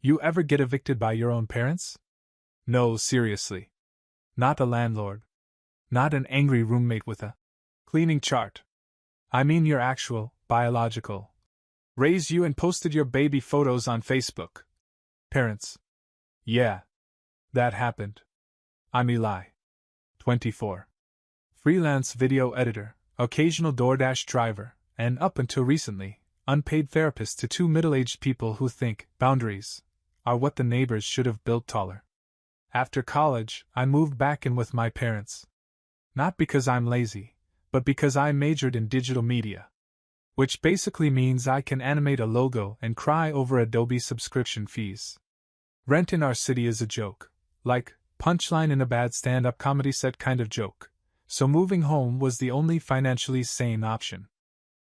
You ever get evicted by your own parents? No, seriously. Not a landlord. Not an angry roommate with a cleaning chart. I mean your actual, biological. Raised you and posted your baby photos on Facebook. Parents. Yeah. That happened. I'm Eli. 24. Freelance video editor, occasional DoorDash driver, and up until recently, unpaid therapist to two middle-aged people who think boundaries are what the neighbors should have built taller. After college, I moved back in with my parents. Not because I'm lazy, but because I majored in digital media. Which basically means I can animate a logo and cry over Adobe subscription fees. Rent in our city is a joke, like punchline in a bad stand-up comedy set kind of joke, so moving home was the only financially sane option.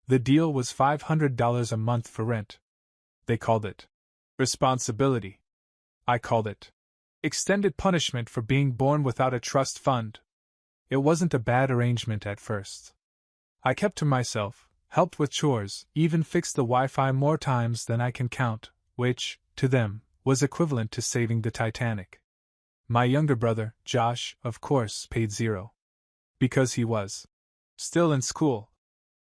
The deal was $500 a month for rent. They called it responsibility. I called it extended punishment for being born without a trust fund. It wasn't a bad arrangement at first. I kept to myself, helped with chores, even fixed the Wi-Fi more times than I can count, which, to them, was equivalent to saving the Titanic. My younger brother, Josh, of course, paid zero. Because he was still in school,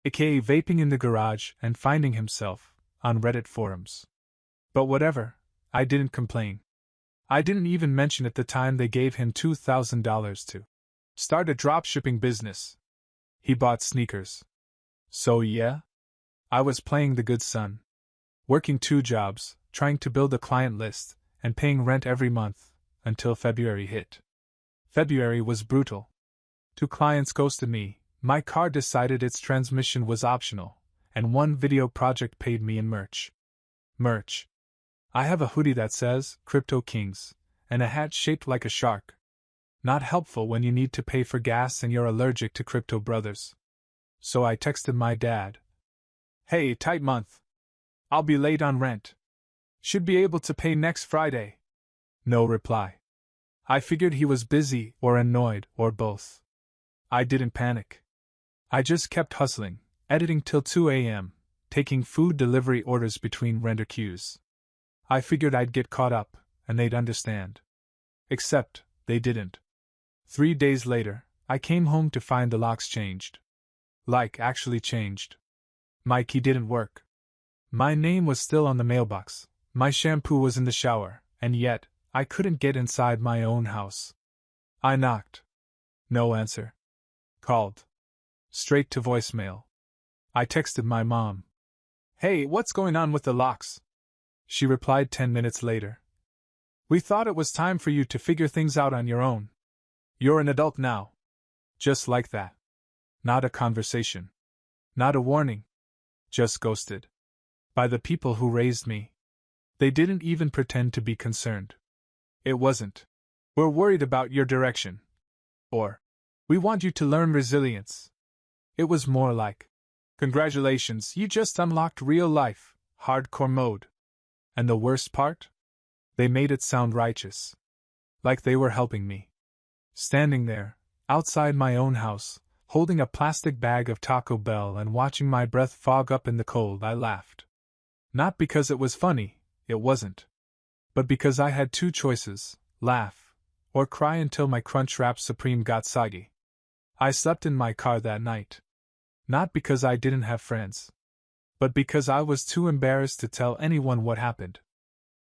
aka vaping in the garage and finding himself on Reddit forums. But whatever, I didn't complain. I didn't even mention at the time they gave him $2,000 to start a dropshipping business. He bought sneakers. So yeah, I was playing the good son. Working 2 jobs, trying to build a client list, and paying rent every month, until February hit. February was brutal. 2 clients ghosted me, my car decided its transmission was optional, and 1 video project paid me in merch. Merch. I have a hoodie that says, Crypto Kings, and a hat shaped like a shark. Not helpful when you need to pay for gas and you're allergic to crypto brothers. So I texted my dad. Hey, tight month. I'll be late on rent. Should be able to pay next Friday. No reply. I figured he was busy or annoyed or both. I didn't panic. I just kept hustling, editing till 2 a.m., taking food delivery orders between render queues. I figured I'd get caught up, and they'd understand. Except, they didn't. 3 days later, I came home to find the locks changed. Like, actually changed. My key didn't work. My name was still on the mailbox, my shampoo was in the shower, and yet, I couldn't get inside my own house. I knocked. No answer. Called. Straight to voicemail. I texted my mom. Hey, what's going on with the locks? She replied 10 minutes later. We thought it was time for you to figure things out on your own. You're an adult now. Just like that. Not a conversation. Not a warning. Just ghosted. By the people who raised me. They didn't even pretend to be concerned. It wasn't, we're worried about your direction. Or, we want you to learn resilience. It was more like, congratulations, you just unlocked real life, hardcore mode. And the worst part? They made it sound righteous. Like they were helping me. Standing there, outside my own house, holding a plastic bag of Taco Bell and watching my breath fog up in the cold, I laughed. Not because it was funny, it wasn't. But because I had 2 choices, laugh, or cry until my Crunchwrap Supreme got soggy. I slept in my car that night. Not because I didn't have friends. But because I was too embarrassed to tell anyone what happened.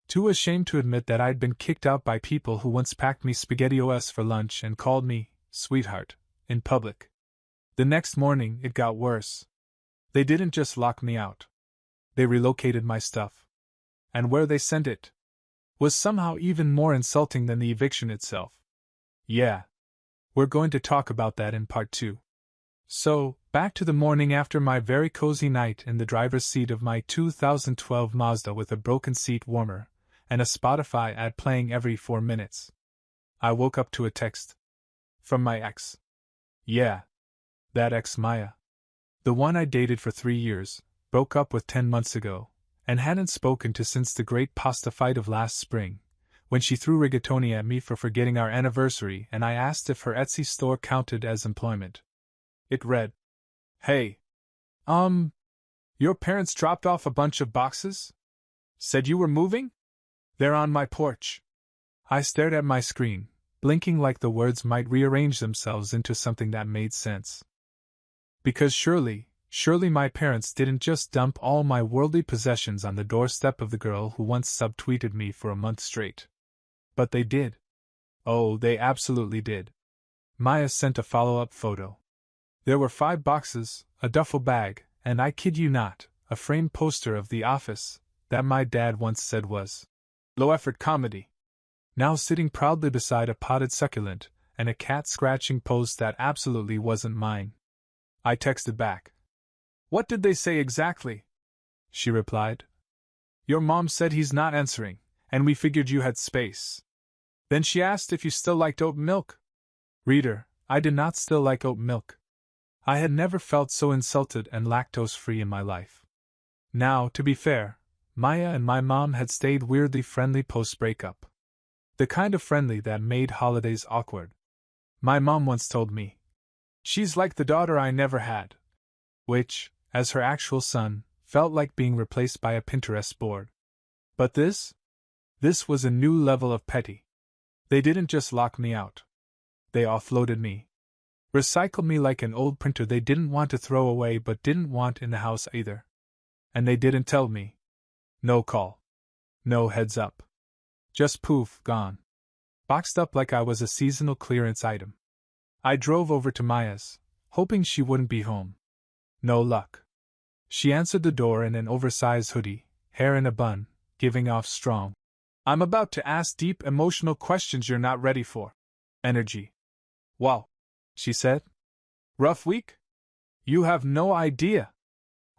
Too ashamed to admit that I'd been kicked out by people who once packed me SpaghettiOs for lunch and called me, sweetheart, in public. The next morning, it got worse. They didn't just lock me out. They relocated my stuff. And where they sent it was somehow even more insulting than the eviction itself. Yeah. We're going to talk about that in part 2. So, back to the morning after my very cozy night in the driver's seat of my 2012 Mazda with a broken seat warmer, and a Spotify ad playing every 4 minutes. I woke up to a text. From my ex. Yeah. That ex Maya. The one I dated for 3 years, broke up with 10 months ago, and hadn't spoken to since the great pasta fight of last spring, when she threw rigatoni at me for forgetting our anniversary and I asked if her Etsy store counted as employment. It read, Hey. Your parents dropped off a bunch of boxes? Said you were moving? They're on my porch. I stared at my screen, blinking like the words might rearrange themselves into something that made sense. Because surely my parents didn't just dump all my worldly possessions on the doorstep of the girl who once subtweeted me for a month straight. But they did. Oh, they absolutely did. Maya sent a follow-up photo. There were 5 boxes, a duffel bag, and I kid you not, a framed poster of The Office that my dad once said was low-effort comedy. Now sitting proudly beside a potted succulent and a cat scratching pose that absolutely wasn't mine. I texted back. What did they say exactly? She replied. Your mom said he's not answering, and we figured you had space. Then she asked if you still liked oat milk. Reader, I did not still like oat milk. I had never felt so insulted and lactose-free in my life. Now, to be fair, Maya and my mom had stayed weirdly friendly post-breakup. The kind of friendly that made holidays awkward. My mom once told me, she's like the daughter I never had. Which, as her actual son, felt like being replaced by a Pinterest board. But this was a new level of petty. They didn't just lock me out. They offloaded me. Recycled me like an old printer they didn't want to throw away but didn't want in the house either. And they didn't tell me. No call. No heads up. Just poof, gone. Boxed up like I was a seasonal clearance item. I drove over to Maya's, hoping she wouldn't be home. No luck. She answered the door in an oversized hoodie, hair in a bun, giving off strong, I'm about to ask deep emotional questions you're not ready for. Energy. Wow, she said. Rough week? You have no idea.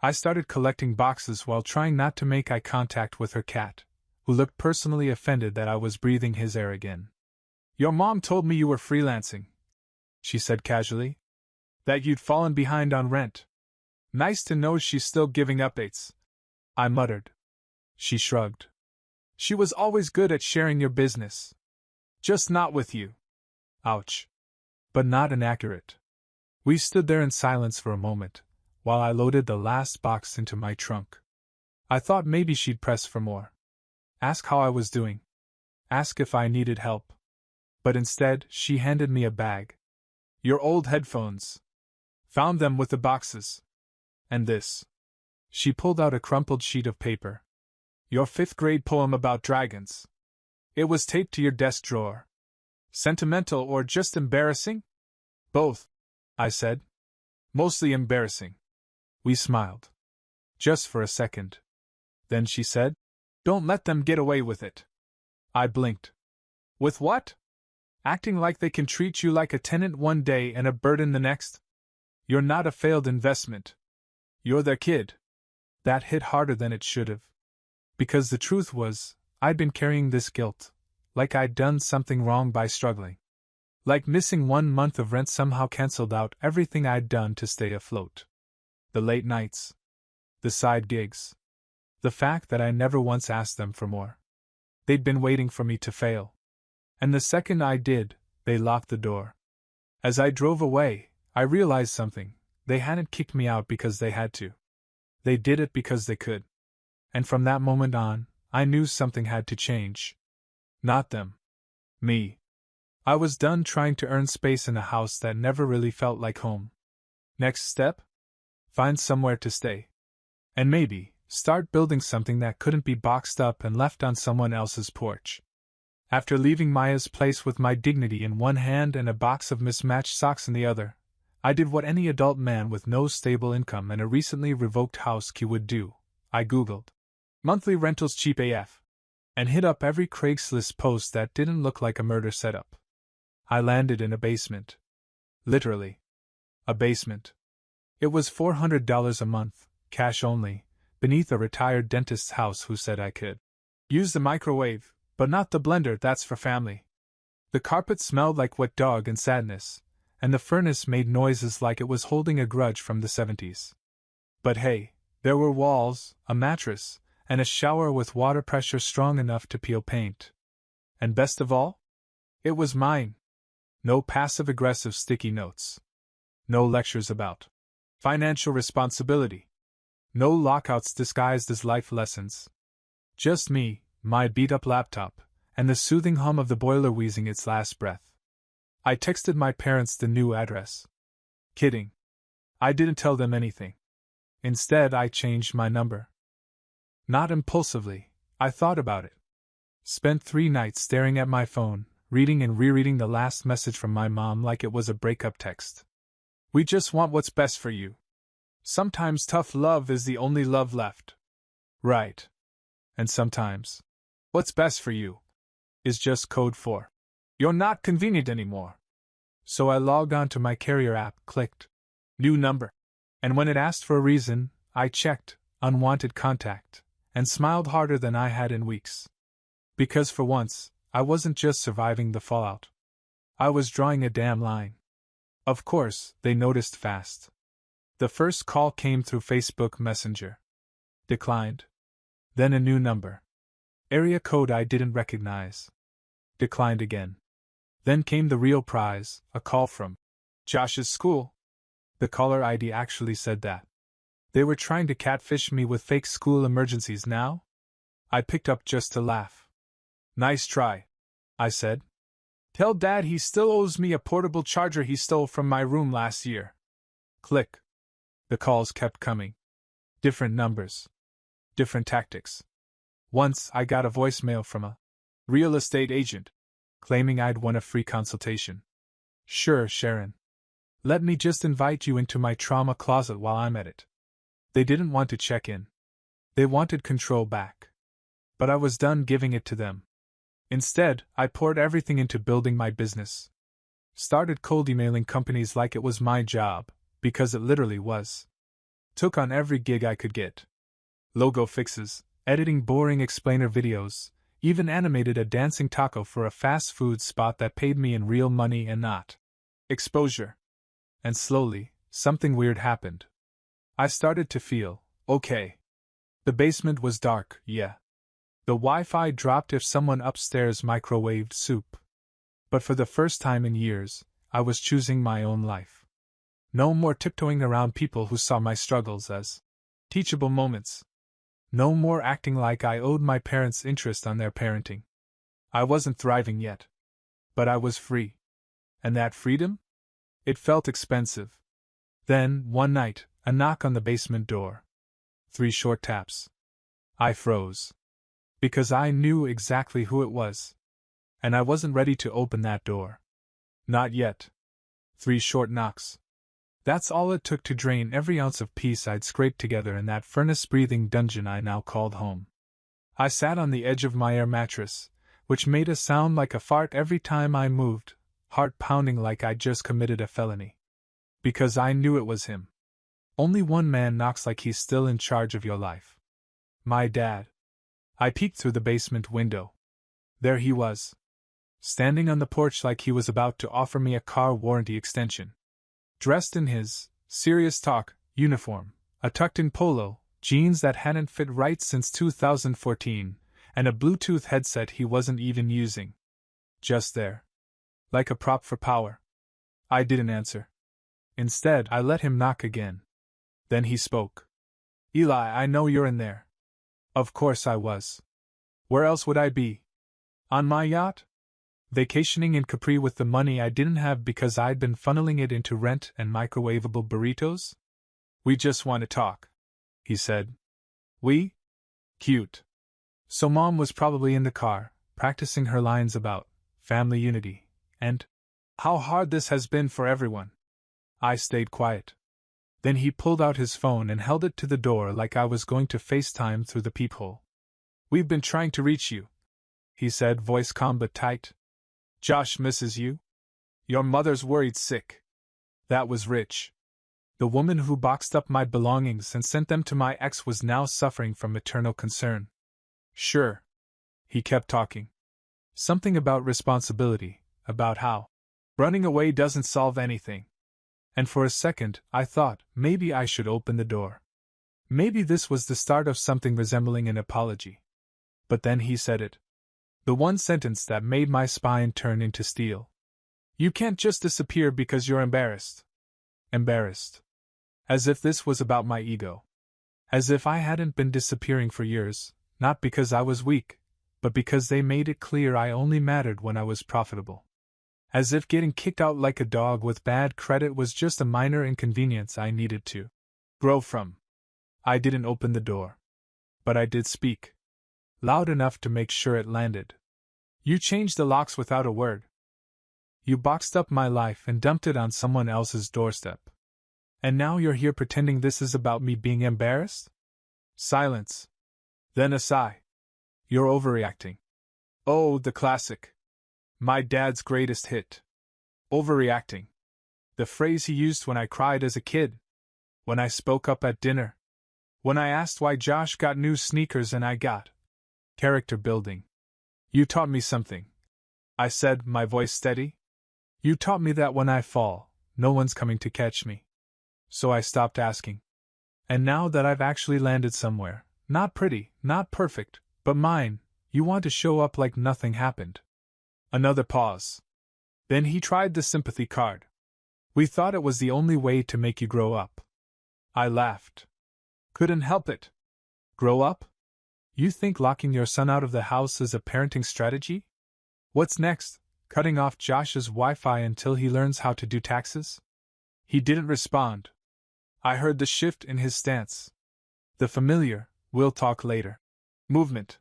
I started collecting boxes while trying not to make eye contact with her cat, who looked personally offended that I was breathing his air again. Your mom told me you were freelancing, she said casually. That you'd fallen behind on rent. Nice to know she's still giving updates. I muttered. She shrugged. She was always good at sharing your business. Just not with you. Ouch. But not inaccurate. We stood there in silence for a moment, while I loaded the last box into my trunk. I thought maybe she'd press for more. Ask how I was doing. Ask if I needed help. But instead, she handed me a bag. Your old headphones. Found them with the boxes. And this. She pulled out a crumpled sheet of paper. Your 5th grade poem about dragons. It was taped to your desk drawer. Sentimental or just embarrassing? Both, I said. Mostly embarrassing. We smiled. Just for a second. Then she said, Don't let them get away with it. I blinked. With what? Acting like they can treat you like a tenant one day and a burden the next? You're not a failed investment. You're their kid. That hit harder than it should have. Because the truth was, I'd been carrying this guilt, like I'd done something wrong by struggling. Like missing 1 month of rent somehow canceled out everything I'd done to stay afloat. The late nights. The side gigs. The fact that I never once asked them for more. They'd been waiting for me to fail. And the second I did, they locked the door. As I drove away, I realized something. They hadn't kicked me out because they had to. They did it because they could. And from that moment on, I knew something had to change. Not them. Me. I was done trying to earn space in a house that never really felt like home. Next step? Find somewhere to stay. And maybe, start building something that couldn't be boxed up and left on someone else's porch. After leaving Maya's place with my dignity in one hand and a box of mismatched socks in the other, I did what any adult man with no stable income and a recently revoked house key would do. I Googled monthly rentals cheap AF and hit up every Craigslist post that didn't look like a murder setup. I landed in a basement. Literally. A basement. It was $400 a month, cash only, beneath a retired dentist's house who said I could use the microwave, but not the blender, that's for family. The carpet smelled like wet dog and sadness, and the furnace made noises like it was holding a grudge from the 70s. But hey, there were walls, a mattress, and a shower with water pressure strong enough to peel paint. And best of all? It was mine. No passive-aggressive sticky notes. No lectures about financial responsibility. No lockouts disguised as life lessons. Just me, my beat-up laptop, and the soothing hum of the boiler wheezing its last breath. I texted my parents the new address. Kidding. I didn't tell them anything. Instead, I changed my number. Not impulsively, I thought about it. Spent 3 nights staring at my phone, reading and rereading the last message from my mom like it was a breakup text. We just want what's best for you. Sometimes tough love is the only love left. Right. And sometimes, what's best for you is just code for you're not convenient anymore. So I logged on to my carrier app, clicked new number, and when it asked for a reason, I checked unwanted contact and smiled harder than I had in weeks. Because for once, I wasn't just surviving the fallout. I was drawing a damn line. Of course, they noticed fast. The first call came through Facebook Messenger. Declined. Then a new number. Area code I didn't recognize. Declined again. Then came the real prize, a call from Josh's school. The caller ID actually said that. They were trying to catfish me with fake school emergencies now? I picked up just to laugh. Nice try, I said. Tell Dad he still owes me a portable charger he stole from my room last year. Click. The calls kept coming. Different numbers. Different tactics. Once I got a voicemail from a real estate agent, claiming I'd won a free consultation. Sure, Sharon. Let me just invite you into my trauma closet while I'm at it. They didn't want to check in. They wanted control back. But I was done giving it to them. Instead, I poured everything into building my business. Started cold emailing companies like it was my job, because it literally was. Took on every gig I could get. Logo fixes, editing boring explainer videos, even animated a dancing taco for a fast food spot that paid me in real money and not exposure. And slowly, something weird happened. I started to feel okay. The basement was dark, yeah. The Wi-Fi dropped if someone upstairs microwaved soup. But for the first time in years, I was choosing my own life. No more tiptoeing around people who saw my struggles as teachable moments. No more acting like I owed my parents interest on their parenting. I wasn't thriving yet. But I was free. And that freedom? It felt expensive. Then, one night, a knock on the basement door. 3 short taps. I froze. Because I knew exactly who it was. And I wasn't ready to open that door. Not yet. 3 short knocks. That's all it took to drain every ounce of peace I'd scraped together in that furnace-breathing dungeon I now called home. I sat on the edge of my air mattress, which made a sound like a fart every time I moved, heart pounding like I'd just committed a felony. Because I knew it was him. Only one man knocks like he's still in charge of your life. My dad. I peeked through the basement window. There he was. Standing on the porch like he was about to offer me a car warranty extension. Dressed in his serious talk uniform, a tucked-in polo, jeans that hadn't fit right since 2014, and a Bluetooth headset he wasn't even using. Just there. Like a prop for power. I didn't answer. Instead, I let him knock again. Then he spoke. Eli, I know you're in there. Of course I was. Where else would I be? On my yacht? Vacationing in Capri with the money I didn't have because I'd been funneling it into rent and microwavable burritos? We just want to talk, he said. We? Cute. So Mom was probably in the car, practicing her lines about family unity, and how hard this has been for everyone. I stayed quiet. Then he pulled out his phone and held it to the door like I was going to FaceTime through the peephole. We've been trying to reach you, he said, voice calm but tight. Josh misses you? Your mother's worried sick. That was Rich. The woman who boxed up my belongings and sent them to my ex was now suffering from maternal concern. Sure. He kept talking. Something about responsibility, about how running away doesn't solve anything. And for a second, I thought, maybe I should open the door. Maybe this was the start of something resembling an apology. But then he said it. The one sentence that made my spine turn into steel. You can't just disappear because you're embarrassed. Embarrassed. As if this was about my ego. As if I hadn't been disappearing for years, not because I was weak, but because they made it clear I only mattered when I was profitable. As if getting kicked out like a dog with bad credit was just a minor inconvenience I needed to grow from. I didn't open the door. But I did speak. Loud enough to make sure it landed. You changed the locks without a word. You boxed up my life and dumped it on someone else's doorstep. And now you're here pretending this is about me being embarrassed? Silence. Then a sigh. You're overreacting. Oh, the classic. My dad's greatest hit. Overreacting. The phrase he used when I cried as a kid. When I spoke up at dinner. When I asked why Josh got new sneakers and I got. Character building. You taught me something. I said, my voice steady. You taught me that when I fall, no one's coming to catch me. So I stopped asking. And now that I've actually landed somewhere, not pretty, not perfect, but mine, you want to show up like nothing happened. Another pause. Then he tried the sympathy card. We thought it was the only way to make you grow up. I laughed. Couldn't help it. Grow up? You think locking your son out of the house is a parenting strategy? What's next? Cutting off Josh's Wi-Fi until he learns how to do taxes? He didn't respond. I heard the shift in his stance. The familiar, we'll talk later. Movement.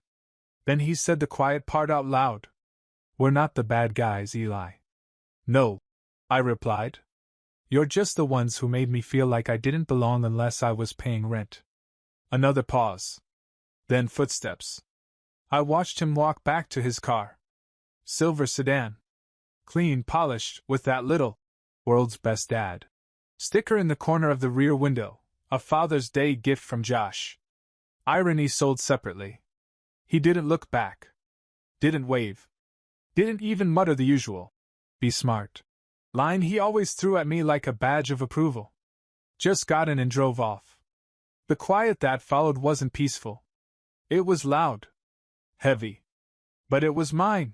Then he said the quiet part out loud. We're not the bad guys, Eli. No, I replied. You're just the ones who made me feel like I didn't belong unless I was paying rent. Another pause. Then footsteps. I watched him walk back to his car. Silver sedan. Clean, polished, with that little world's best dad sticker in the corner of the rear window, a Father's Day gift from Josh. Irony sold separately. He didn't look back. Didn't wave. Didn't even mutter the usual, be smart, line he always threw at me like a badge of approval. Just got in and drove off. The quiet that followed wasn't peaceful. It was loud. Heavy. But it was mine.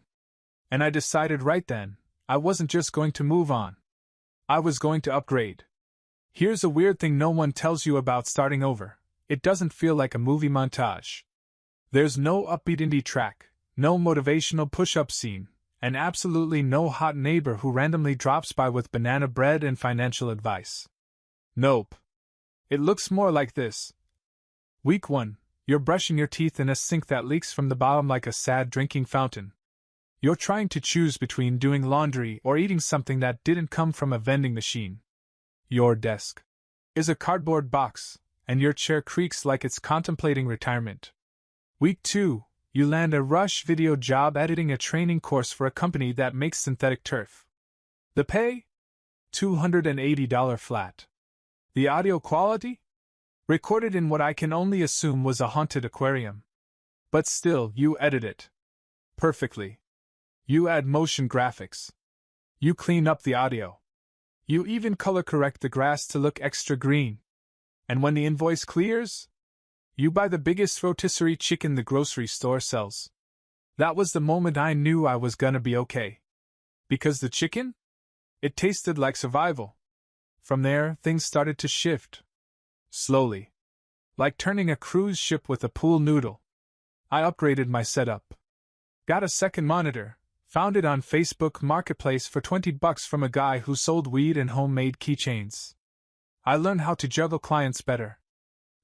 And I decided right then, I wasn't just going to move on. I was going to upgrade. Here's a weird thing no one tells you about starting over. It doesn't feel like a movie montage. There's no upbeat indie track, no motivational push-up scene, and absolutely no hot neighbor who randomly drops by with banana bread and financial advice. Nope. It looks more like this. Week 1, you're brushing your teeth in a sink that leaks from the bottom like a sad drinking fountain. You're trying to choose between doing laundry or eating something that didn't come from a vending machine. Your desk is a cardboard box, and your chair creaks like it's contemplating retirement. Week 2, you land a rush video job editing a training course for a company that makes synthetic turf. The pay? $280 flat. The audio quality? Recorded in what I can only assume was a haunted aquarium. But still, you edit it. Perfectly. You add motion graphics. You clean up the audio. You even color correct the grass to look extra green. And when the invoice clears, you buy the biggest rotisserie chicken the grocery store sells. That was the moment I knew I was gonna be okay. Because the chicken? It tasted like survival. From there, things started to shift. Slowly. Like turning a cruise ship with a pool noodle. I upgraded my setup. Got a second monitor. Found it on Facebook Marketplace for $20 from a guy who sold weed and homemade keychains. I learned how to juggle clients better.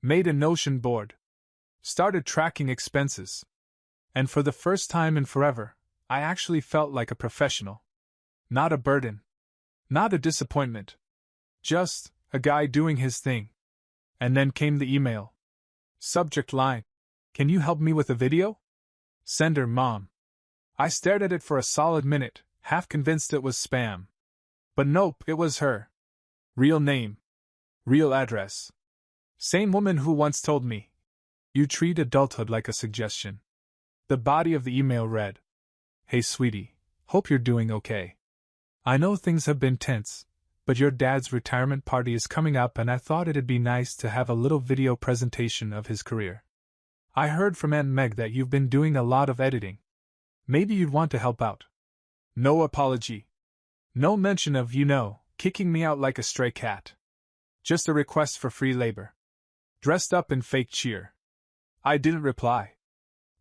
Made a Notion board. Started tracking expenses. And for the first time in forever, I actually felt like a professional. Not a burden. Not a disappointment. Just a guy doing his thing. And then came the email. Subject line. Can you help me with a video? Sender, Mom. I stared at it for a solid minute, half convinced it was spam. But nope, it was her. Real name. Real address. Same woman who once told me, you treat adulthood like a suggestion. The body of the email read, Hey sweetie, hope you're doing okay. I know things have been tense, but your dad's retirement party is coming up and I thought it'd be nice to have a little video presentation of his career. I heard from Aunt Meg that you've been doing a lot of editing. Maybe you'd want to help out. No apology. No mention of, kicking me out like a stray cat. Just a request for free labor. Dressed up in fake cheer. I didn't reply.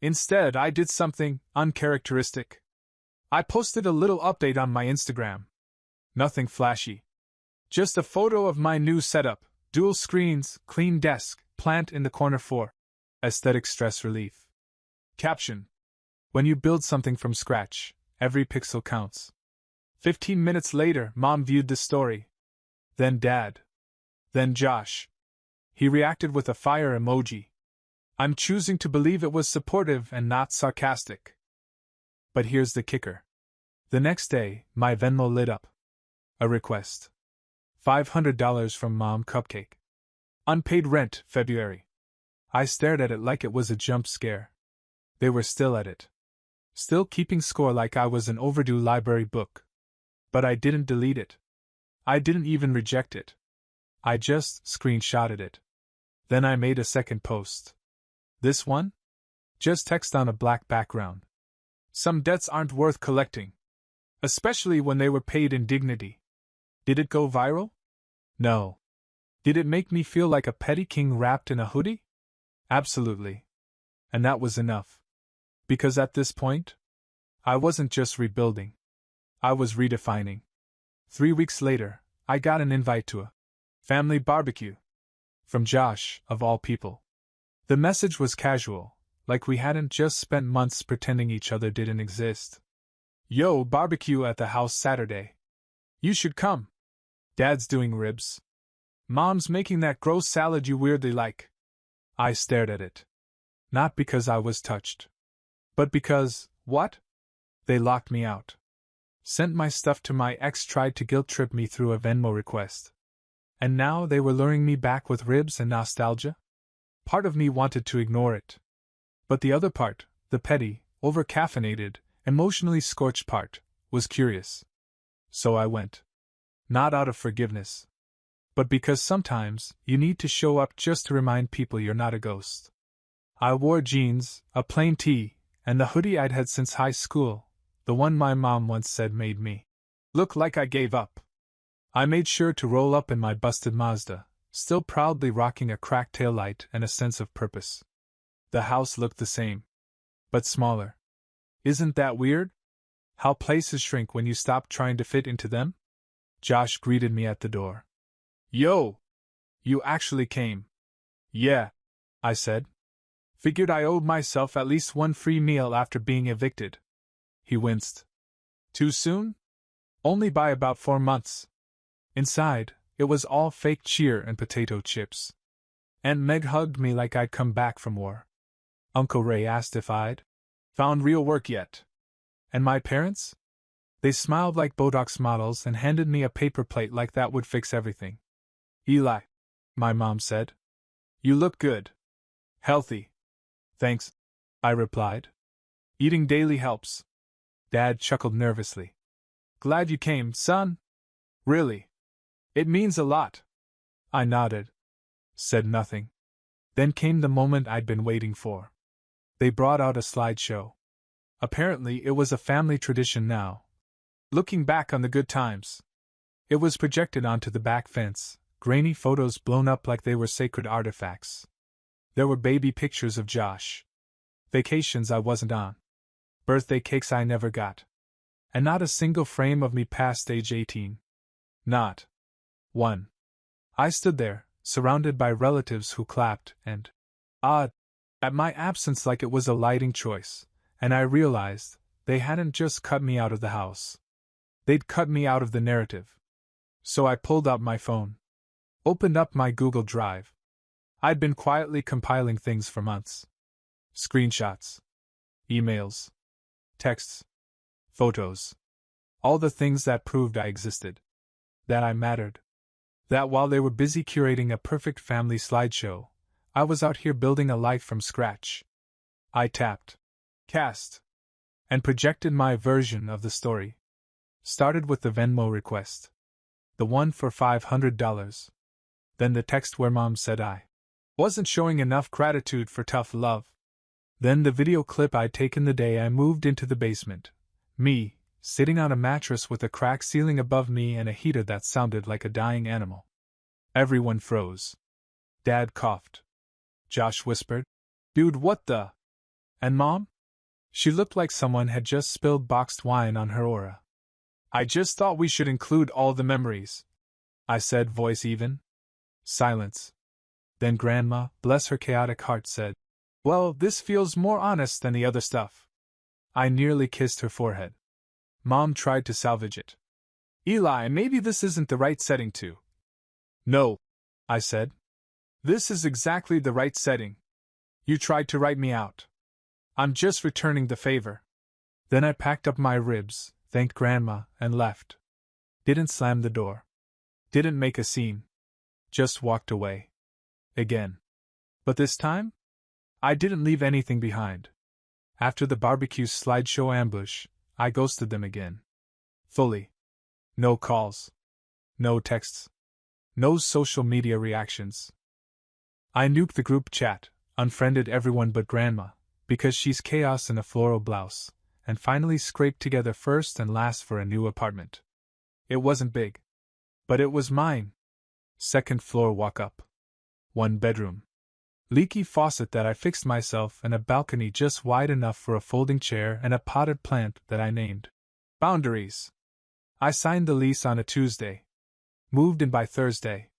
Instead, I did something uncharacteristic. I posted a little update on my Instagram. Nothing flashy. Just a photo of my new setup, dual screens, clean desk, plant in the corner for aesthetic stress relief. Caption: when you build something from scratch, every pixel counts. 15 minutes later, Mom viewed the story. Then Dad. Then Josh. He reacted with a fire emoji. I'm choosing to believe it was supportive and not sarcastic. But here's the kicker. The next day, my Venmo lit up. A request. $500 from Mom Cupcake. Unpaid rent, February. I stared at it like it was a jump scare. They were still at it. Still keeping score like I was an overdue library book. But I didn't delete it. I didn't even reject it. I just screenshotted it. Then I made a second post. This one? Just text on a black background. Some debts aren't worth collecting. Especially when they were paid in dignity. Did it go viral? No. Did it make me feel like a petty king wrapped in a hoodie? Absolutely. And that was enough. Because at this point, I wasn't just rebuilding. I was redefining. 3 weeks later, I got an invite to a family barbecue. From Josh, of all people. The message was casual, like we hadn't just spent months pretending each other didn't exist. Yo, barbecue at the house Saturday. You should come. Dad's doing ribs. Mom's making that gross salad you weirdly like. I stared at it. Not because I was touched. But because, what? They locked me out. Sent my stuff to my ex, tried to guilt-trip me through a Venmo request. And now they were luring me back with ribs and nostalgia? Part of me wanted to ignore it. But the other part, the petty, over-caffeinated, emotionally scorched part, was curious. So I went. Not out of forgiveness. But because sometimes you need to show up just to remind people you're not a ghost. I wore jeans, a plain tee, and the hoodie I'd had since high school, the one my mom once said made me look like I gave up. I made sure to roll up in my busted Mazda, still proudly rocking a cracked taillight and a sense of purpose. The house looked the same, but smaller. Isn't that weird? How places shrink when you stop trying to fit into them? Josh greeted me at the door. Yo! You actually came. Yeah, I said. Figured I owed myself at least one free meal after being evicted. He winced. Too soon? Only by about 4 months. Inside, it was all fake cheer and potato chips. Aunt Meg hugged me like I'd come back from war. Uncle Ray asked if I'd found real work yet. And my parents? They smiled like Botox models and handed me a paper plate like that would fix everything. Eli, my mom said. You look good. Healthy. Thanks, I replied. Eating daily helps. Dad chuckled nervously. Glad you came, son. Really? It means a lot. I nodded. Said nothing. Then came the moment I'd been waiting for. They brought out a slideshow. Apparently it was a family tradition now. Looking back on the good times. It was projected onto the back fence, grainy photos blown up like they were sacred artifacts. There were baby pictures of Josh. Vacations I wasn't on. Birthday cakes I never got. And not a single frame of me past age 18. Not one. I stood there, surrounded by relatives who clapped and awed at my absence like it was a lighting choice, and I realized they hadn't just cut me out of the house. They'd cut me out of the narrative. So I pulled out my phone. Opened up my Google Drive. I'd been quietly compiling things for months. Screenshots. Emails. Texts. Photos. All the things that proved I existed. That I mattered. That while they were busy curating a perfect family slideshow, I was out here building a life from scratch. I tapped. Cast. And projected my version of the story. Started with the Venmo request. The one for $500. Then the text where Mom said I wasn't showing enough gratitude for tough love. Then the video clip I'd taken the day I moved into the basement. Me, sitting on a mattress with a cracked ceiling above me and a heater that sounded like a dying animal. Everyone froze. Dad coughed. Josh whispered, Dude, what the? And Mom? She looked like someone had just spilled boxed wine on her aura. I just thought we should include all the memories, I said, voice even. Silence. Then Grandma, bless her chaotic heart, said, well, this feels more honest than the other stuff. I nearly kissed her forehead. Mom tried to salvage it. Eli, maybe this isn't the right setting to. No, I said. This is exactly the right setting. You tried to write me out. I'm just returning the favor. Then I packed up my ribs, thanked Grandma, and left. Didn't slam the door. Didn't make a scene. Just walked away. Again. But this time? I didn't leave anything behind. After the barbecue slideshow ambush, I ghosted them again. Fully. No calls. No texts. No social media reactions. I nuked the group chat, unfriended everyone but Grandma, because she's chaos in a floral blouse, and finally scraped together first and last for a new apartment. It wasn't big. But it was mine. Second floor walk up. 1 bedroom. Leaky faucet that I fixed myself and a balcony just wide enough for a folding chair and a potted plant that I named Boundaries. I signed the lease on a Tuesday. Moved in by Thursday.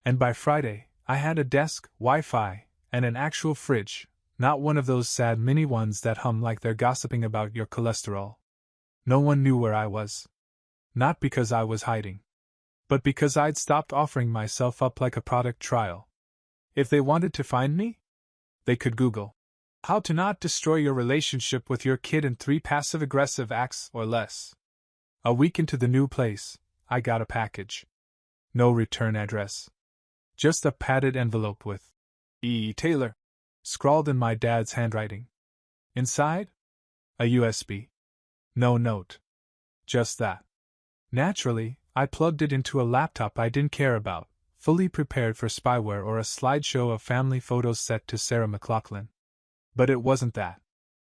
And by Friday, I had a desk, Wi-Fi, and an actual fridge, not one of those sad mini ones that hum like they're gossiping about your cholesterol. No one knew where I was. Not because I was hiding. But because I'd stopped offering myself up like a product trial. If they wanted to find me, they could Google how to not destroy your relationship with your kid in 3 passive-aggressive acts or less. A week into the new place, I got a package. No return address. Just a padded envelope with E. Taylor scrawled in my dad's handwriting. Inside? A USB. No note. Just that. Naturally, I plugged it into a laptop I didn't care about, fully prepared for spyware or a slideshow of family photos set to Sarah McLachlan. But it wasn't that.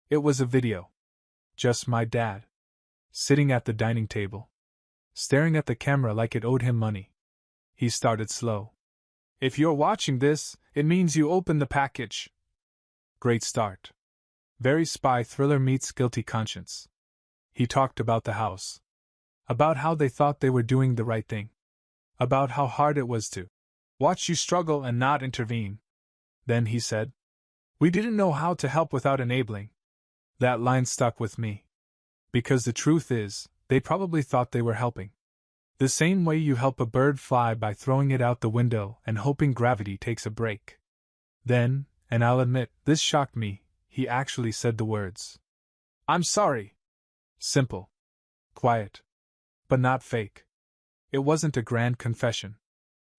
It was a video. Just my dad. Sitting at the dining table. Staring at the camera like it owed him money. He started slow. If you're watching this, it means you opened the package. Great start. Very spy thriller meets guilty conscience. He talked about the house. About how they thought they were doing the right thing. About how hard it was to watch you struggle and not intervene. Then he said, we didn't know how to help without enabling. That line stuck with me. Because the truth is, they probably thought they were helping. The same way you help a bird fly by throwing it out the window and hoping gravity takes a break. Then, and I'll admit, this shocked me, he actually said the words. I'm sorry. Simple. Quiet. But not fake. It wasn't a grand confession.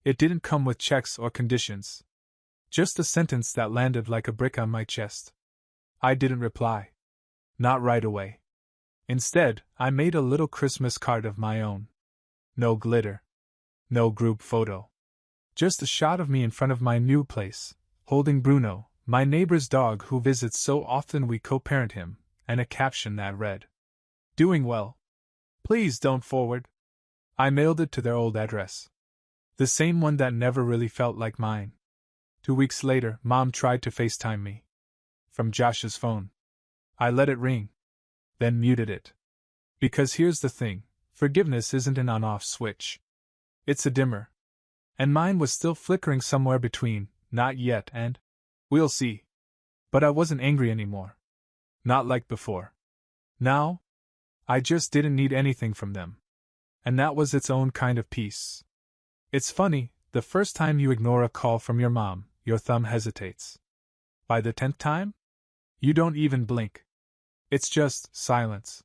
It didn't come with checks or conditions. Just a sentence that landed like a brick on my chest. I didn't reply. Not right away. Instead, I made a little Christmas card of my own. No glitter. No group photo. Just a shot of me in front of my new place, holding Bruno, my neighbor's dog who visits so often we co-parent him, and a caption that read, doing well. Please don't forward. I mailed it to their old address. The same one that never really felt like mine. 2 weeks later, Mom tried to FaceTime me. From Josh's phone. I let it ring. Then muted it. Because here's the thing, forgiveness isn't an on-off switch. It's a dimmer. And mine was still flickering somewhere between, not yet and, we'll see. But I wasn't angry anymore. Not like before. Now, I just didn't need anything from them. And that was its own kind of peace. It's funny, the first time you ignore a call from your mom, your thumb hesitates. By the 10th time? You don't even blink. It's just silence.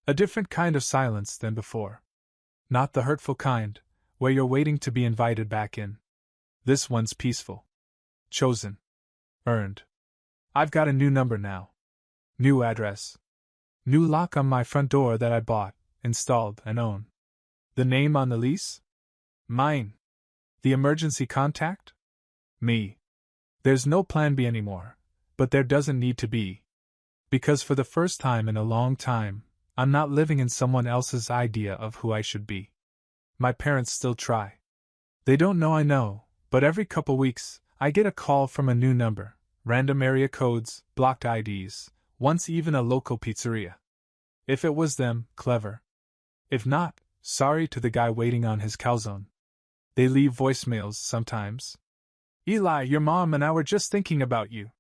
A different kind of silence than before. Not the hurtful kind, where you're waiting to be invited back in. This one's peaceful. Chosen. Earned. I've got a new number now. New address. New lock on my front door that I bought, installed, and own. The name on the lease? Mine. The emergency contact? Me. There's no plan B anymore, but there doesn't need to be. Because for the first time in a long time, I'm not living in someone else's idea of who I should be. My parents still try. They don't know I know, but every couple weeks, I get a call from a new number, Random area codes, blocked IDs, once even a local pizzeria. If it was them, clever. If not, sorry to the guy waiting on his calzone. They leave voicemails sometimes. Eli, your mom and I were just thinking about you.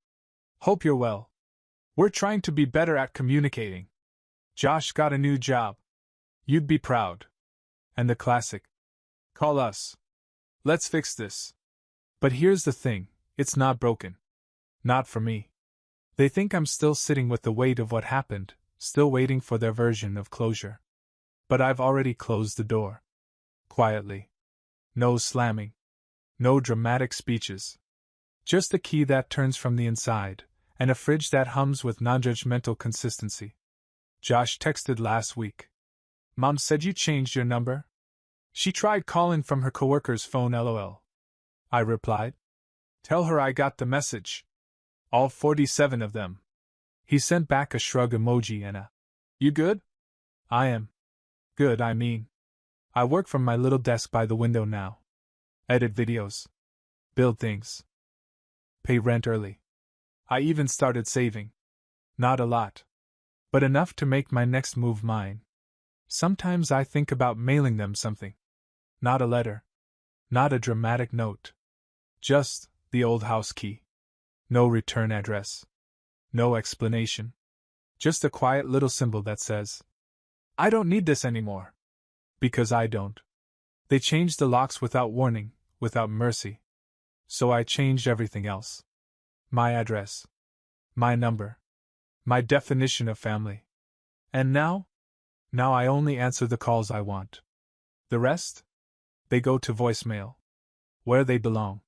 Hope you're well. We're trying to be better at communicating. Josh got a new job. You'd be proud. And the classic. Call us. Let's fix this. But here's the thing, it's not broken. Not for me. They think I'm still sitting with the weight of what happened, still waiting for their version of closure. But I've already closed the door. Quietly. No slamming. No dramatic speeches. Just a key that turns from the inside, and a fridge that hums with non-judgmental consistency. Josh texted last week. Mom said you changed your number? She tried calling from her coworker's phone, lol. I replied. Tell her I got the message. All 47 of them. He sent back a shrug emoji and a, you good? I am. Good, I mean. I work from my little desk by the window now. Edit videos. Build things. Pay rent early. I even started saving. Not a lot. But enough to make my next move mine. Sometimes I think about mailing them something. Not a letter. Not a dramatic note. Just the old house key. No return address. No explanation. Just a quiet little symbol that says, I don't need this anymore. Because I don't. They changed the locks without warning, without mercy. So I changed everything else. My address. My number. My definition of family. And now? Now I only answer the calls I want. The rest? They go to voicemail. Where they belong.